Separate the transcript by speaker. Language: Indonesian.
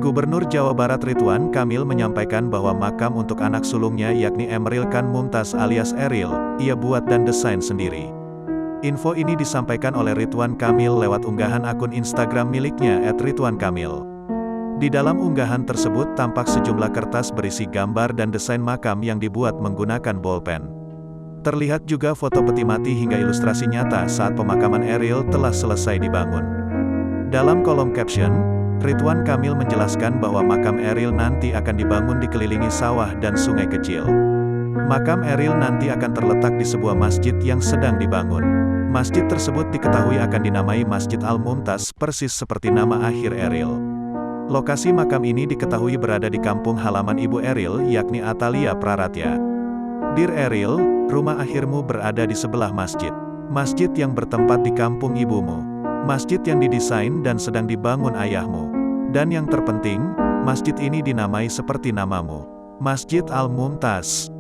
Speaker 1: Gubernur Jawa Barat Ridwan Kamil menyampaikan bahwa makam untuk anak sulungnya yakni Emeril Khan Mumtaz alias Eril, ia buat dan desain sendiri. Info ini disampaikan oleh Ridwan Kamil lewat unggahan akun Instagram miliknya @ridwankamil. Di dalam unggahan tersebut tampak sejumlah kertas berisi gambar dan desain makam yang dibuat menggunakan bolpen. Terlihat juga foto peti mati hingga ilustrasi nyata saat pemakaman Eril telah selesai dibangun. Dalam kolom caption, Ridwan Kamil menjelaskan bahwa makam Eril nanti akan dibangun dikelilingi sawah dan sungai kecil. Makam Eril nanti akan terletak di sebuah masjid yang sedang dibangun. Masjid tersebut diketahui akan dinamai Masjid Al-Mumtaz, persis seperti nama akhir Eril. Lokasi makam ini diketahui berada di kampung halaman ibu Eril, yakni Atalia Praratya. Dear Eril, rumah akhirmu berada di sebelah masjid. Masjid yang bertempat di kampung ibumu. Masjid yang didesain dan sedang dibangun ayahmu. Dan yang terpenting, masjid ini dinamai seperti namamu, Masjid Al-Mumtaz.